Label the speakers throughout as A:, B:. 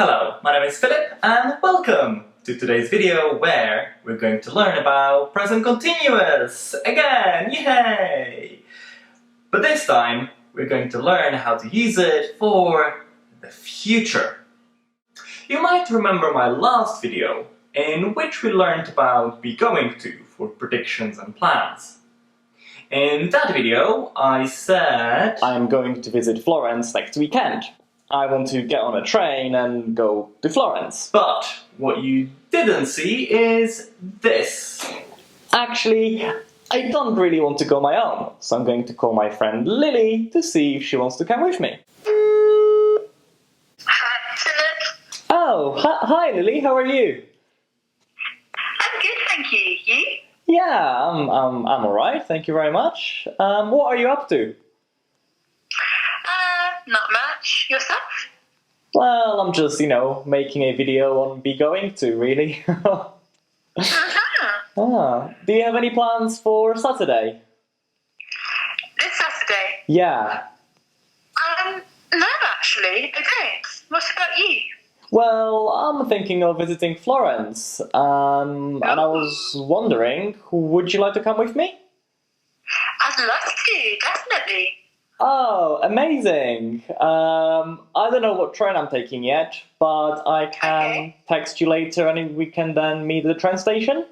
A: Hello, my name is Philip and welcome to today's video where we're going to learn about present continuous again, yay! But this time we're going to learn how to use it for the future. You might remember my last video in which we learned about be going to for predictions and plans. In that video I said I'm going to visit Florence next weekend. I want to get on a train and go to Florence. But what you didn't see is this. Actually, I don't really want to go my own, so I'm going to call my friend Lily to see if she wants to come with me.
B: Hi, Philip.
A: Oh, hi Lily, how are you?
B: I'm good, thank you. You?
A: Yeah, I'm alright, thank you very much. What are you up to?
B: Not much. Yourself?
A: Well, I'm just, making a video on be going to, really. Do you have any plans for Saturday?
B: This Saturday?
A: Yeah.
B: No, actually. I don't. What about you?
A: Well, I'm thinking of visiting Florence, and I was wondering, would you like to come with me?
B: I'd love to, definitely.
A: Oh, amazing! I don't know what train I'm taking yet, but I can text you later and we can then meet at the train station.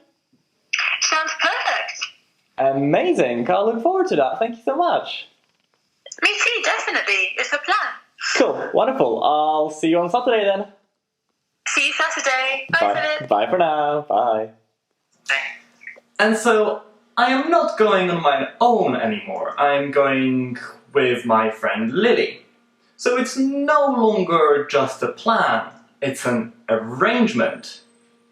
B: Sounds perfect.
A: Amazing! I look forward to that, thank you so much.
B: Me too, definitely. It's a plan.
A: Cool, wonderful. I'll see you on Saturday then.
B: See you Saturday. Bye, Philip.
A: Bye for now. Bye.
B: Bye.
A: And so, I am not going on my own anymore. I'm going with my friend Lily. So it's no longer just a plan, it's an arrangement.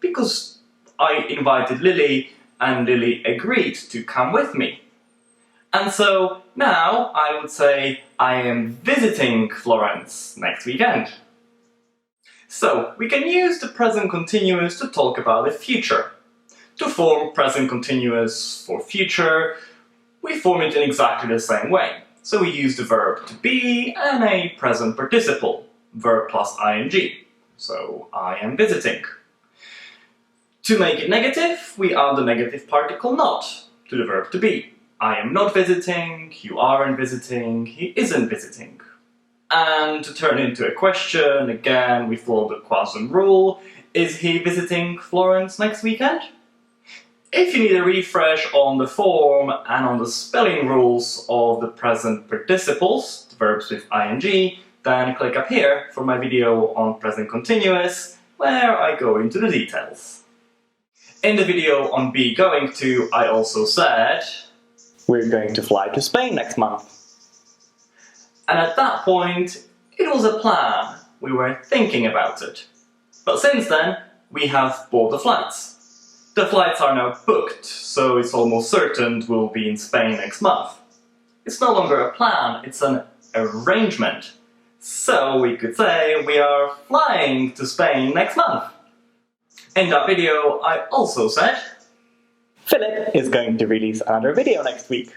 A: Because I invited Lily and Lily agreed to come with me. And so now I would say I am visiting Florence next weekend. So we can use the present continuous to talk about the future. To form present continuous for future, we form it in exactly the same way. So we use the verb to be and a present participle, verb plus ing. So I am visiting. To make it negative, we add the negative particle not to the verb to be. I am not visiting, you aren't visiting, he isn't visiting. And to turn into a question, again we follow the quasum rule. Is he visiting Florence next weekend? If you need a refresh on the form and on the spelling rules of the present participles, the verbs with ing, then click up here for my video on present continuous, where I go into the details. In the video on be going to, I also said we're going to fly to Spain next month. And at that point, it was a plan. We were thinking about it. But since then, we have bought the flights. The flights are now booked, so it's almost certain we'll be in Spain next month. It's no longer a plan, it's an arrangement. So we could say we are flying to Spain next month. In that video, I also said Philip is going to release another video next week.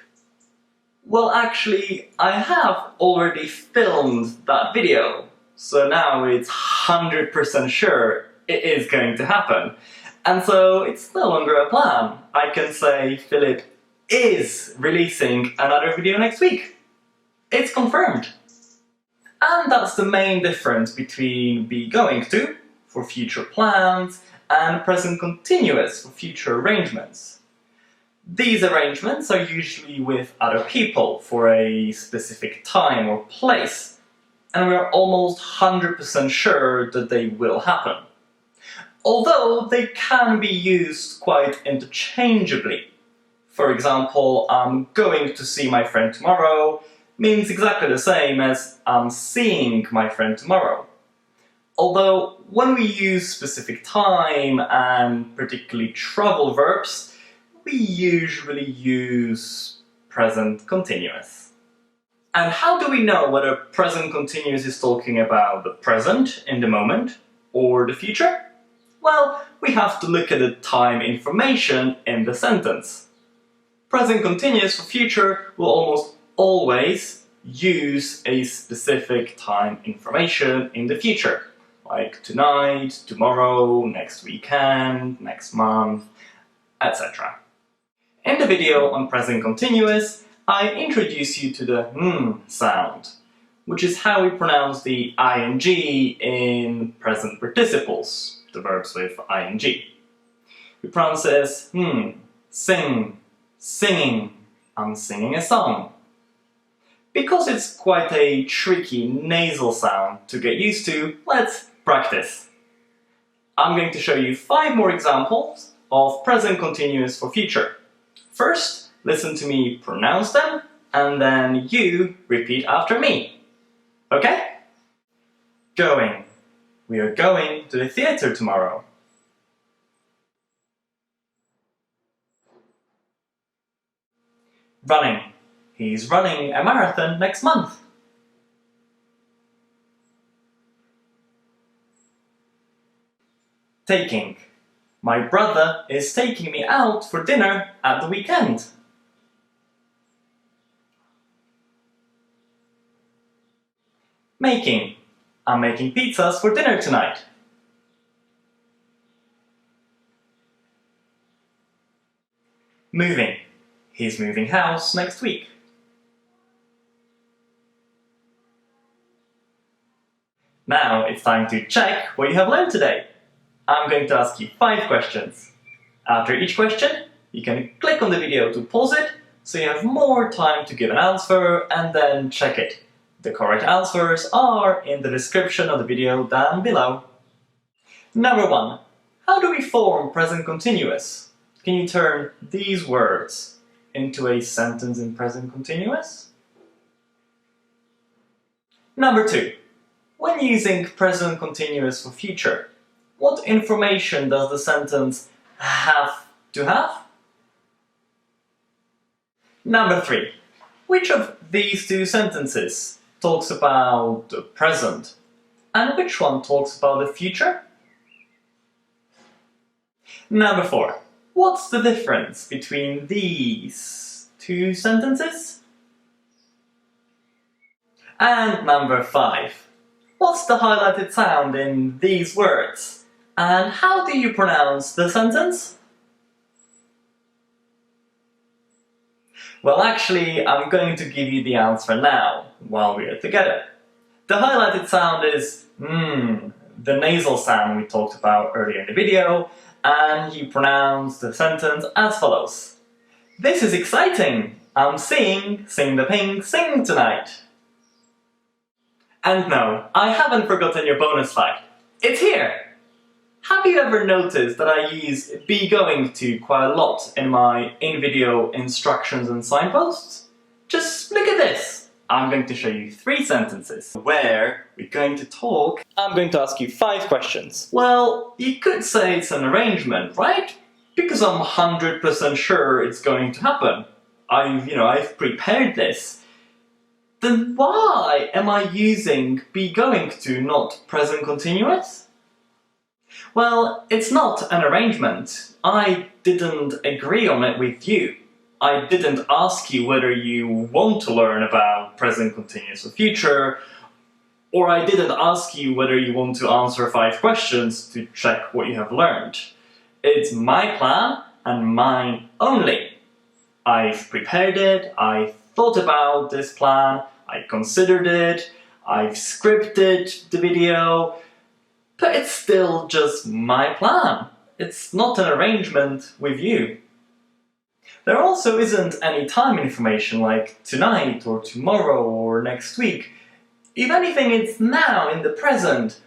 A: Well, actually, I have already filmed that video, so now it's 100% sure it is going to happen. And so it's no longer a plan. I can say Philip is releasing another video next week. It's confirmed. And that's the main difference between be going to, for future plans, and present continuous, for future arrangements. These arrangements are usually with other people for a specific time or place, and we're almost 100% sure that they will happen. Although they can be used quite interchangeably. For example, I'm going to see my friend tomorrow means exactly the same as I'm seeing my friend tomorrow. Although when we use specific time and particularly travel verbs, we usually use present continuous. And how do we know whether present continuous is talking about the present, in the moment, or the future? Well, we have to look at the time information in the sentence. Present continuous for future will almost always use a specific time information in the future. like tonight, tomorrow, next weekend, next month, etc. In the video on present continuous, I introduce you to the n sound, which is how we pronounce the ing in present participles, the verbs with ing. We pronounce it as sing, singing, I'm singing a song. Because it's quite a tricky nasal sound to get used to, let's practice. I'm going to show you 5 more examples of present continuous for future. First, listen to me pronounce them, and then you repeat after me. Okay? Going. We are going to the theatre tomorrow. Running. He's running a marathon next month. Taking. My brother is taking me out for dinner at the weekend. Making. I'm making pizzas for dinner tonight. Moving. He's moving house next week. Now it's time to check what you have learned today. I'm going to ask you 5 questions. After each question, you can click on the video to pause it, so you have more time to give an answer and then check it. The correct answers are in the description of the video down below. Number 1. How do we form present continuous? Can you turn these words into a sentence in present continuous? Number 2. When using present continuous for future, what information does the sentence have to have? Number 3. Which of these 2 sentences talks about the present, and which one talks about the future? Number 4. What's the difference between these 2 sentences? And number 5. What's the highlighted sound in these words? And how do you pronounce the sentence? Well, actually, I'm going to give you the answer now, while we are together. The highlighted sound is the nasal sound we talked about earlier in the video, and you pronounce the sentence as follows. This is exciting! I'm seeing, sing the ping, sing tonight. And no, I haven't forgotten your bonus fact. It's here! Have you ever noticed that I use be going to quite a lot in my in-video instructions and signposts? Just look at this! I'm going to show you 3 sentences where we're going to talk. I'm going to ask you 5 questions. Well, you could say it's an arrangement, right? Because I'm 100% sure it's going to happen. I've prepared this. Then why am I using be going to, not present continuous? Well, it's not an arrangement. I didn't agree on it with you. I didn't ask you whether you want to learn about present continuous or future, or I didn't ask you whether you want to answer 5 questions to check what you have learned. It's my plan and mine only. I've prepared it, I thought about this plan, I considered it, I've scripted the video, but it's still just my plan. It's not an arrangement with you. There also isn't any time information like tonight or tomorrow or next week. If anything, it's now in the present.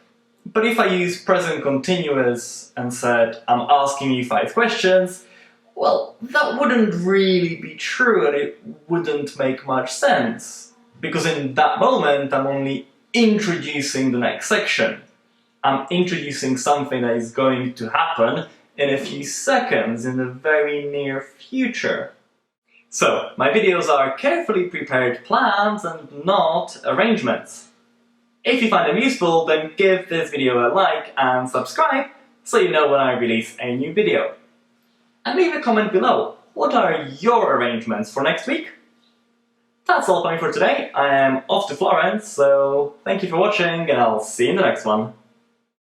A: But if I use present continuous and said, I'm asking you 5 questions, well, that wouldn't really be true and it wouldn't make much sense. Because in that moment, I'm only introducing the next section. I'm introducing something that is going to happen in a few seconds in the very near future. So, my videos are carefully prepared plans and not arrangements. If you find them useful, then give this video a like and subscribe so you know when I release a new video. And leave a comment below. What are your arrangements for next week? That's all for me for today. I am off to Florence, so thank you for watching and I'll see you in the next one.